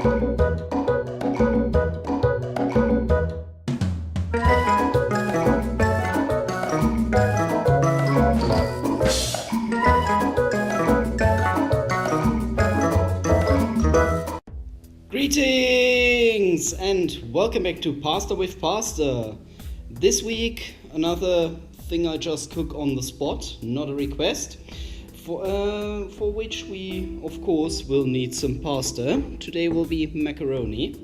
Greetings and welcome back to Pasta with Pasta. This week another thing I just cook on the spot, not a request, for which we of course will need some pasta. Today will be macaroni.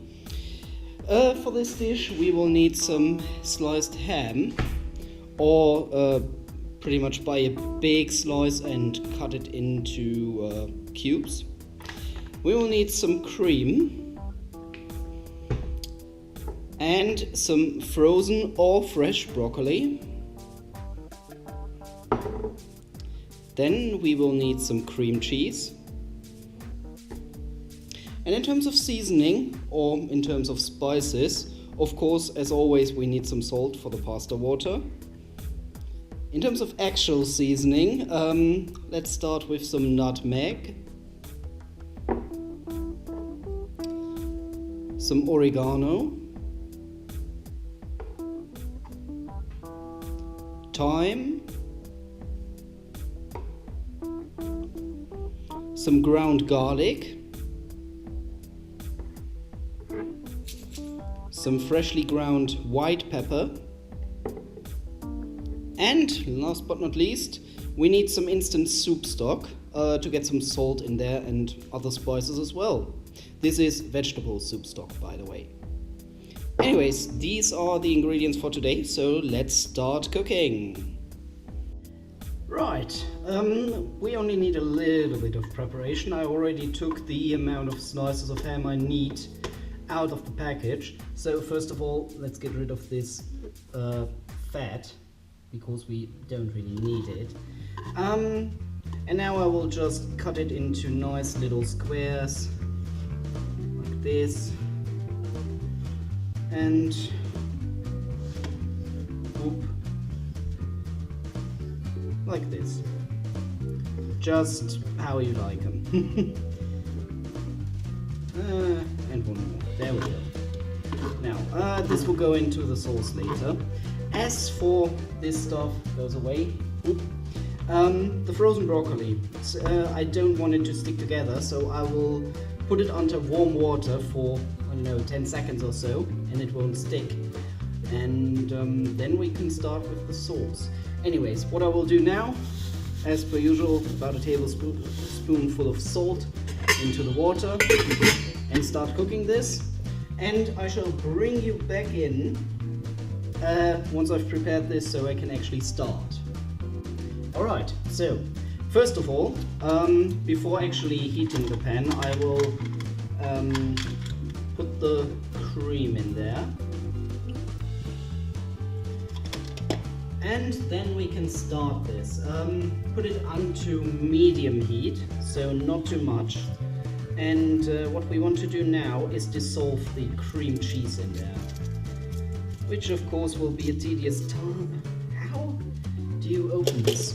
For this dish we will need some sliced ham, or pretty much buy a big slice and cut it into cubes. We will need some cream and some frozen or fresh broccoli. Then we will need some cream cheese. And in terms of seasoning, or in terms of spices, of course, as always, we need some salt for the pasta water. In terms of actual seasoning, let's start with some nutmeg, some oregano, thyme, some ground garlic, some freshly ground white pepper, and last but not least, we need some instant soup stock to get some salt in there and other spices as well. This is vegetable soup stock, by the way. Anyways, these are the ingredients for today, so let's start cooking. Right, we only need a little bit of preparation. I already took the amount of slices of ham I need out of the package. So first of all, let's get rid of this fat, because we don't really need it. And now I will just cut it into nice little squares, like this. And whoop, like this, just how you like them. And one more, there we go. Now this will go into the sauce later. As for this stuff goes away, the frozen broccoli, I don't want it to stick together, so I will put it under warm water for, I don't know, 10 seconds or so, and it won't stick. And then we can start with the sauce. Anyways, what I will do now, as per usual, about a tablespoonful of salt into the water and start cooking this. And I shall bring you back in once I've prepared this so I can actually start. Alright, so first of all, before actually heating the pan, I will put the cream in there. And then we can start this. Put it onto medium heat, so not too much. And what we want to do now is dissolve the cream cheese in there, which of course will be a tedious task. How do you open this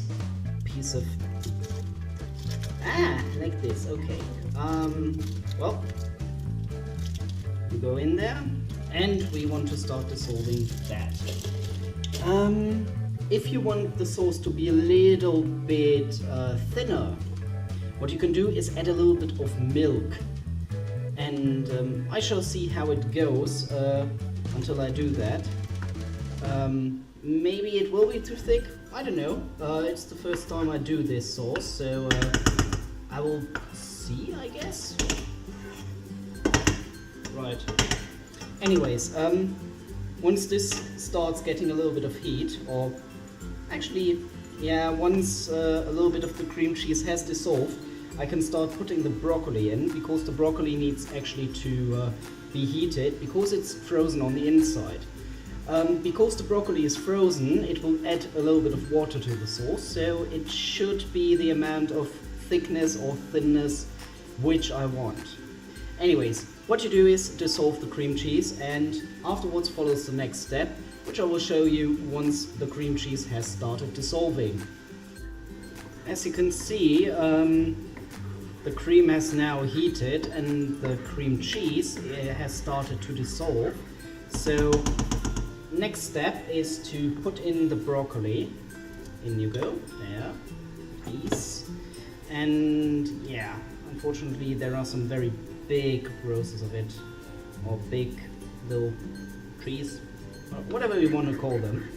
piece of... like this, okay. Well, we go in there and we want to start dissolving that. If you want the sauce to be a little bit thinner, what you can do is add a little bit of milk. And I shall see how it goes until I do that. Maybe it will be too thick, I don't know. It's the first time I do this sauce, so I will see, I guess. Right. Anyways, once this starts getting a little bit of heat, or actually, yeah, once a little bit of the cream cheese has dissolved, I can start putting the broccoli in, because the broccoli needs actually to be heated, because it's frozen on the inside. Because the broccoli is frozen, it will add a little bit of water to the sauce, so it should be the amount of thickness or thinness which I want. Anyways, what you do is dissolve the cream cheese, and afterwards follows the next step, which I will show you once the cream cheese has started dissolving. As you can see, the cream has now heated and the cream cheese has started to dissolve. So next step is to put in the broccoli. In you go, there, please. And yeah, unfortunately there are some very big roses of it, or big little trees, or whatever you want to call them.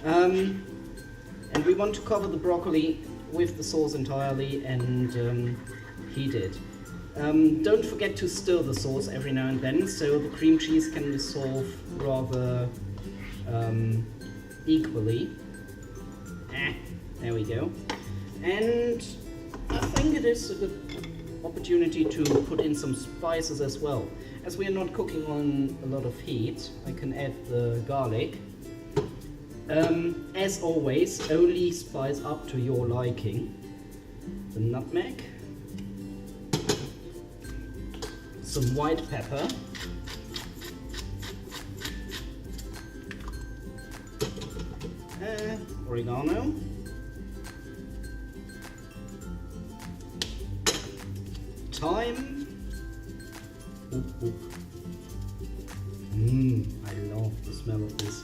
And we want to cover the broccoli with the sauce entirely and heat it. Don't forget to stir the sauce every now and then so the cream cheese can dissolve rather equally. There we go. And I think it is a good opportunity to put in some spices as well. As we are not cooking on a lot of heat, I can add the garlic. As always, only spice up to your liking. The nutmeg. Some white pepper. Oregano. Thyme. I love the smell of this.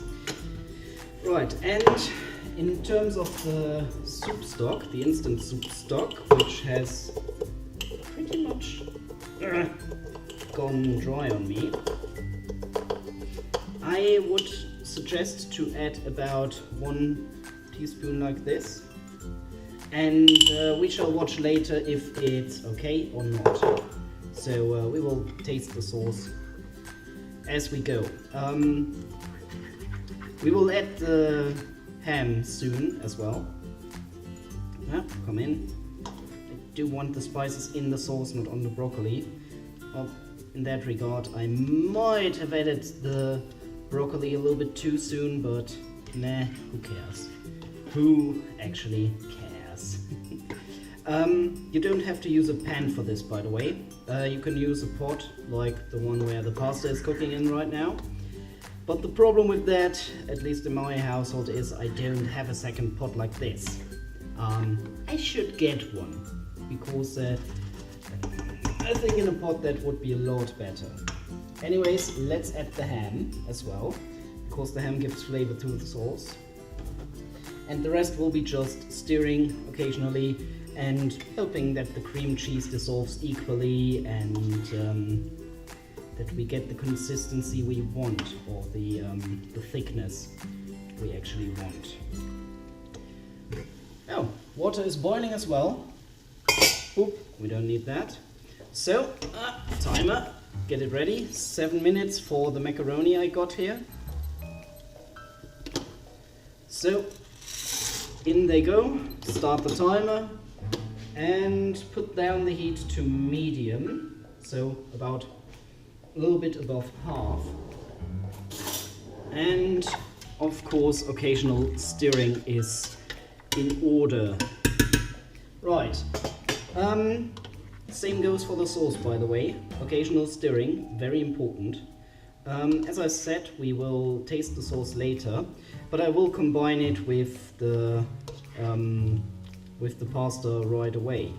Right, and in terms of the soup stock, the instant soup stock, which has pretty much gone dry on me, I would suggest to add about 1 teaspoon like this. And we shall watch later if it's okay or not. So we will taste the sauce as we go. We will add the ham soon as well. Yeah, come in. I do want the spices in the sauce, not on the broccoli. Well, in that regard, I might have added the broccoli a little bit too soon, but nah, who cares? Who actually cares? You don't have to use a pan for this, by the way. You can use a pot like the one where the pasta is cooking in right now. But the problem with that, at least in my household, is I don't have a second pot like this. I should get one, because I think in a pot that would be a lot better. Anyways, let's add the ham as well, because the ham gives flavor to the sauce. And the rest will be just stirring occasionally and hoping that the cream cheese dissolves equally and that we get the consistency we want, or the thickness we actually want. Oh, water is boiling as well. Oop, we don't need that. So, timer, get it ready. 7 minutes for the macaroni I got here. So, in they go, start the timer and put down the heat to medium, so about a little bit above half, and of course occasional stirring is in order. Right, same goes for the sauce, by the way. Occasional stirring, very important. As I said, we will taste the sauce later, but I will combine it with the pasta right away.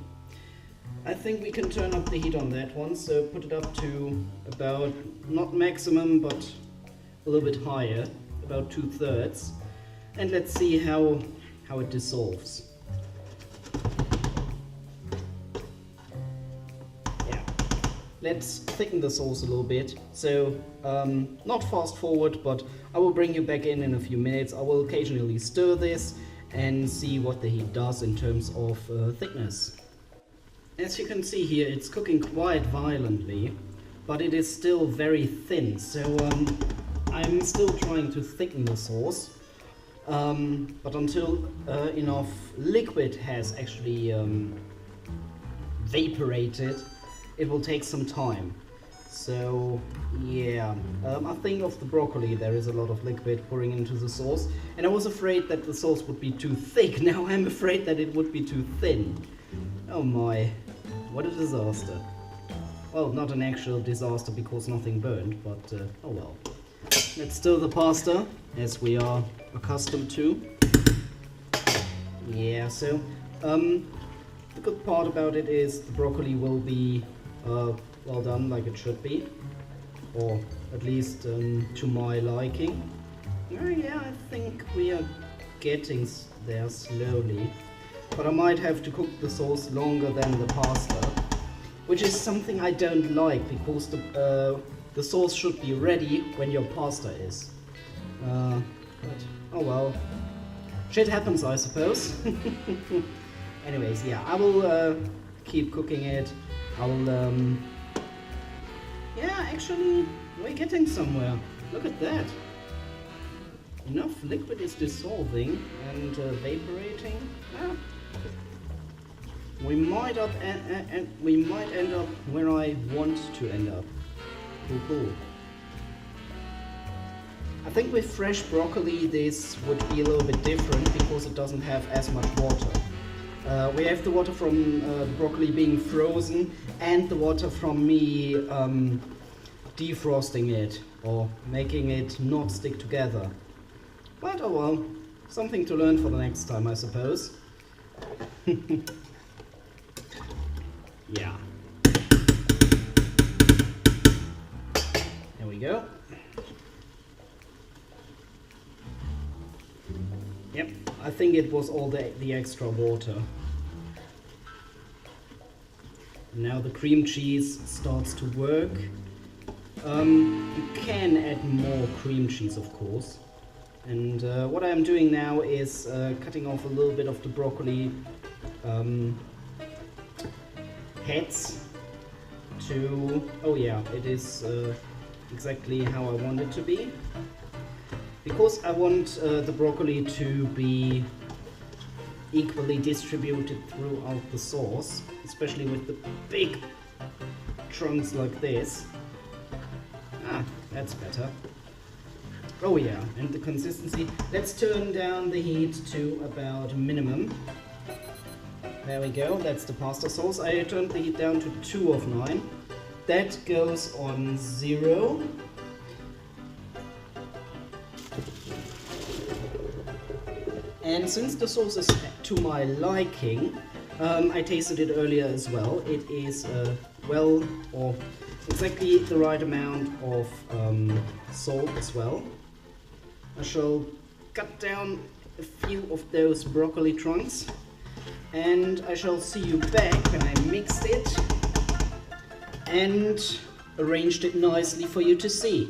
I think we can turn up the heat on that one, so put it up to about, not maximum, but a little bit higher, about 2/3, and let's see how it dissolves. Yeah, let's thicken the sauce a little bit, so not fast forward, but I will bring you back in a few minutes. I will occasionally stir this and see what the heat does in terms of thickness. As you can see here, it's cooking quite violently, but it is still very thin, so I'm still trying to thicken the sauce, but until enough liquid has actually evaporated, it will take some time. So yeah, I think of the broccoli there is a lot of liquid pouring into the sauce, and I was afraid that the sauce would be too thick. Now I'm afraid that it would be too thin. Oh my, what a disaster. Well, not an actual disaster because nothing burned, but oh well. Let's stir the pasta as we are accustomed to. Yeah, so the good part about it is the broccoli will be well done, like it should be, or at least to my liking. Oh yeah, I think we are getting there slowly, but I might have to cook the sauce longer than the pasta, which is something I don't like, because the sauce should be ready when your pasta is. But, oh well, shit happens, I suppose. Anyways, yeah, I will keep cooking it. I will, yeah, actually, we're getting somewhere. Look at that. Enough liquid is dissolving and evaporating. Ah. We might end up where I want to end up. Cool. I think with fresh broccoli this would be a little bit different because it doesn't have as much water. We have the water from the broccoli being frozen and the water from me defrosting it or making it not stick together. But oh well, something to learn for the next time, I suppose. Yeah. There we go. Yep, I think it was all the extra water. Now the cream cheese starts to work. You can add more cream cheese, of course. And what I'm doing now is cutting off a little bit of the broccoli heads to... Oh yeah, it is exactly how I want it to be. Because I want the broccoli to be equally distributed throughout the sauce, especially with the big chunks like this. Ah, that's better. Oh yeah, and the consistency. Let's turn down the heat to about minimum. There we go, that's the pasta sauce. I turned the heat down to 2 of 9. That goes on 0. And since the sauce is to my liking, I tasted it earlier as well. It is well, or exactly the right amount of salt as well. I shall cut down a few of those broccoli trunks, and I shall see you back when I mixed it and arranged it nicely for you to see.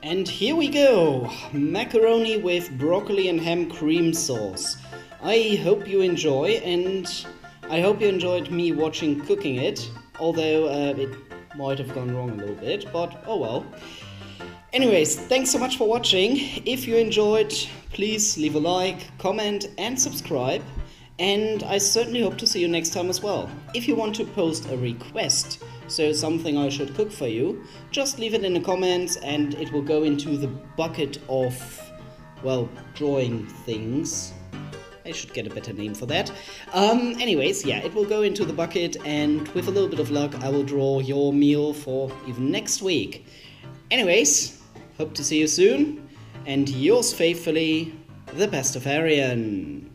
And here we go, macaroni with broccoli and ham cream sauce. I hope you enjoy, and I hope you enjoyed me watching cooking it, although it might have gone wrong a little bit, but oh well. Anyways, thanks so much for watching. If you enjoyed, please leave a like, comment and subscribe. And I certainly hope to see you next time as well. If you want to post a request, so something I should cook for you, just leave it in the comments and it will go into the bucket of, well, drawing things. I should get a better name for that. Anyways, yeah, it will go into the bucket, and with a little bit of luck I will draw your meal for even next week. Anyways, hope to see you soon, and yours faithfully, the Pastafarian.